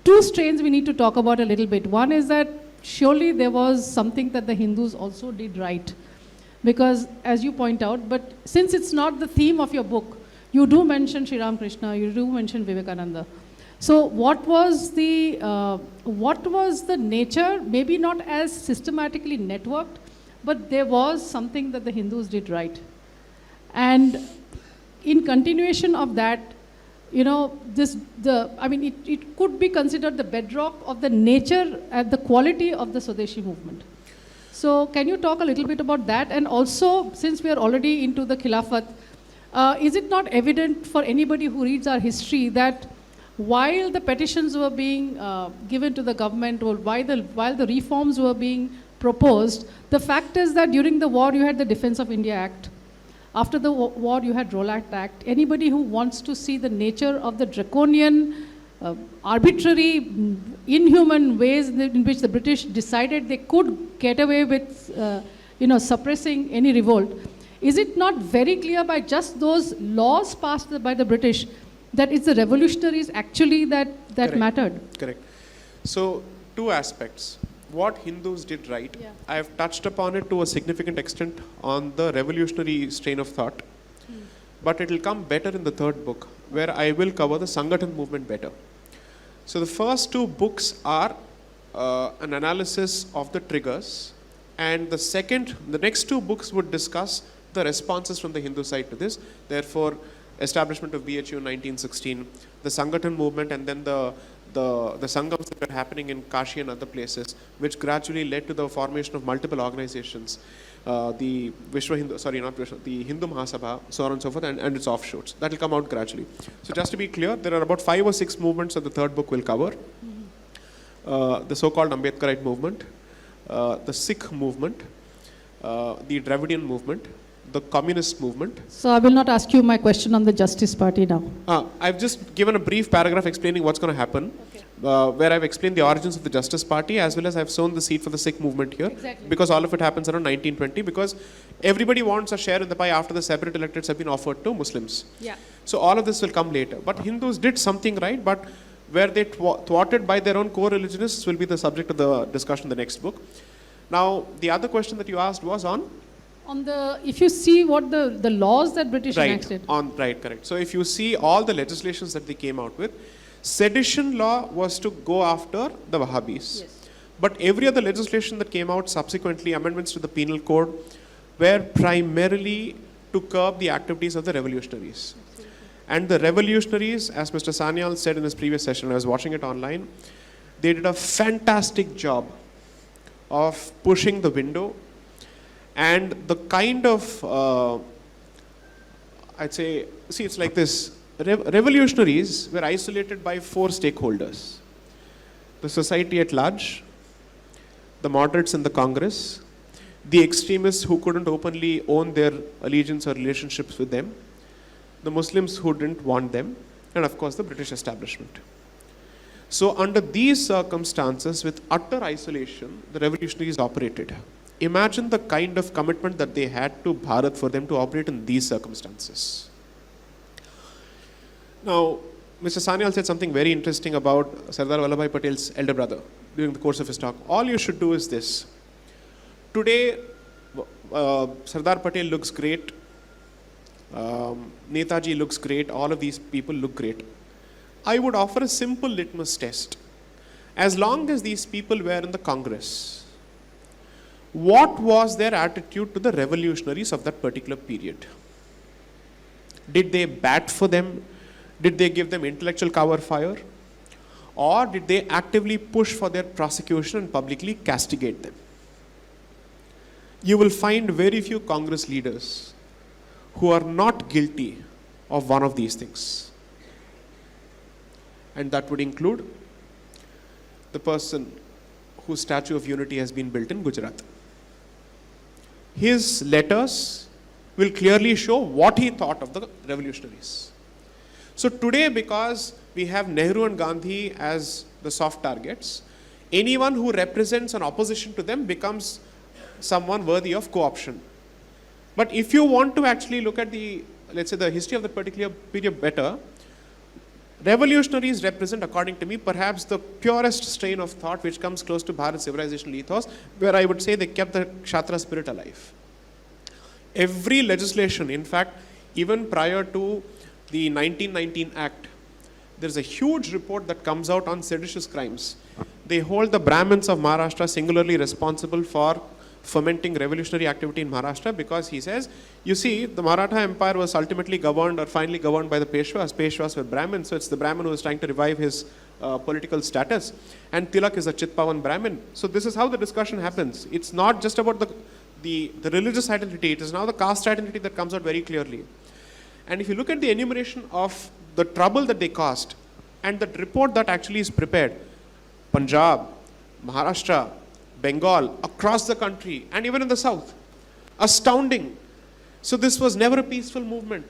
two strains we need to talk about a little bit. One is that surely there was something that the Hindus also did right. Because as you point out, but since it's not the theme of your book, you do mention Sri Ramakrishna, you do mention Vivekananda. So what was the nature, maybe not as systematically networked, but there was something that the Hindus did right. And in continuation of that, it could be considered the bedrock of the nature and the quality of the Swadeshi movement. So can you talk a little bit about that? And also, since we are already into the Khilafat, is it not evident for anybody who reads our history that while the petitions were being given to the government, or while the reforms were being proposed, the fact is that during the war you had the Defense of India Act. After the war you had Rowlatt Act. Anybody who wants to see the nature of the draconian, arbitrary, inhuman ways in which the British decided they could get away with suppressing any revolt, is it not very clear by just those laws passed by the British that it's the revolutionaries actually that Correct. mattered? Correct. So, two aspects. What Hindus did right. Yeah. I have touched upon it to a significant extent on the revolutionary strain of thought. But it will come better in the third book, where I will cover the Sangathan movement better. So the first two books are an analysis of the triggers, and the next two books would discuss the responses from the Hindu side to this. Therefore, establishment of BHU in 1916, the Sangathan movement, and then the Sangams that were happening in Kashi and other places, which gradually led to the formation of multiple organizations, the Hindu Mahasabha, so on and so forth, and its offshoots. That will come out gradually. So just to be clear, there are about 5 or 6 movements that the third book will cover. The so-called Ambedkarite movement, the Sikh movement, the Dravidian movement, the communist movement. So I will not ask you my question on the Justice Party now. I've just given a brief paragraph explaining what's going to happen, where I've explained the origins of the Justice Party, as well as I've sown the seed for the Sikh movement here. Exactly. Because all of it happens around 1920, because everybody wants a share in the pie after the separate electorates have been offered to Muslims. Yeah. So all of this will come later. But Hindus did something right, but where they thwarted by their own co-religionists will be the subject of the discussion in the next book. Now, the other question that you asked was on if you see what the laws that British enacted. Right, correct. So if you see all the legislations that they came out with, sedition law was to go after the Wahhabis. Yes. But every other legislation that came out subsequently, amendments to the penal code, were primarily to curb the activities of the revolutionaries. Absolutely. And the revolutionaries, as Mr. Sanyal said in his previous session, I was watching it online, they did a fantastic job of pushing the window. And the kind of, it's like this. Revolutionaries were isolated by 4 stakeholders. The society at large, the moderates in the Congress, the extremists who couldn't openly own their allegiance or relationships with them, the Muslims who didn't want them, and of course the British establishment. So under these circumstances, with utter isolation, the revolutionaries operated. Imagine the kind of commitment that they had to Bharat for them to operate in these circumstances. Now, Mr. Sanyal said something very interesting about Sardar Vallabhbhai Patel's elder brother during the course of his talk. All you should do is this. Today, Sardar Patel looks great. Netaji looks great. All of these people look great. I would offer a simple litmus test. As long as these people were in the Congress, what was their attitude to the revolutionaries of that particular period? Did they bat for them? Did they give them intellectual cover fire? Or did they actively push for their prosecution and publicly castigate them? You will find very few Congress leaders who are not guilty of one of these things. And that would include the person whose Statue of Unity has been built in Gujarat. His letters will clearly show what he thought of the revolutionaries. So today, because we have Nehru and Gandhi as the soft targets, anyone who represents an opposition to them becomes someone worthy of co-option. But if you want to actually look at the history of that particular period better, Revolutionaries represent, according to me, perhaps the purest strain of thought which comes close to Bharat's civilizational ethos, where I would say they kept the Kshatriya spirit alive. Every legislation, in fact, even prior to the 1919 Act, there's a huge report that comes out on seditious crimes. They hold the Brahmins of Maharashtra singularly responsible for fomenting revolutionary activity in Maharashtra, because he says, you see, the Maratha Empire was ultimately governed or finally governed by the Peshwas. Peshwas were Brahmins, so it's the Brahmin who is trying to revive his political status. And Tilak is a Chitpavan Brahmin. So this is how the discussion happens. It's not just about the religious identity, it is now the caste identity that comes out very clearly. And if you look at the enumeration of the trouble that they caused, and that report that actually is prepared, Punjab, Maharashtra, Bengal, across the country, and even in the south, astounding. So this was never a peaceful movement.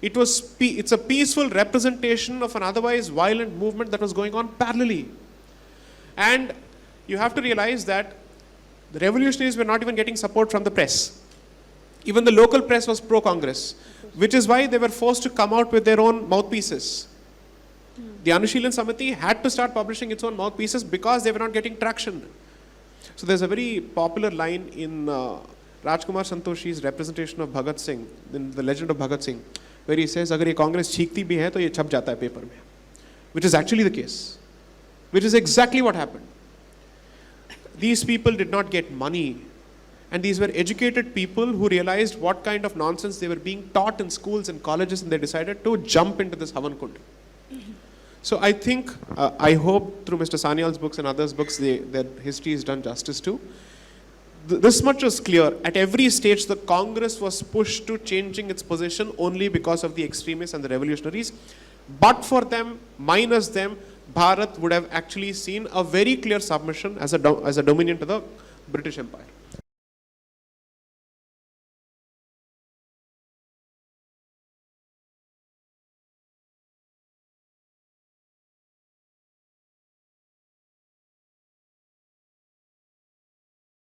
It's a peaceful representation of an otherwise violent movement that was going on parallelly. And you have to realize that the revolutionaries were not even getting support from the press. Even the local press was pro-Congress, which is why they were forced to come out with their own mouthpieces. The Anushilan Samiti had to start publishing its own mouthpieces because they were not getting traction. So there's a very popular line in Rajkumar Santoshi's representation of Bhagat Singh, in the legend of Bhagat Singh, where he says, "Agar ye Congress cheekti bhi hai, to ye chap jata hai paper mein," which is actually the case, which is exactly what happened. These people did not get money, and these were educated people who realized what kind of nonsense they were being taught in schools and colleges, and they decided to jump into this Havan Kund. So I think, I hope through Mr. Sanyal's books and others' books, their history is done justice to. This much was clear. At every stage, the Congress was pushed to changing its position only because of the extremists and the revolutionaries. But for them, minus them, Bharat would have actually seen a very clear submission as a dominion to the British Empire.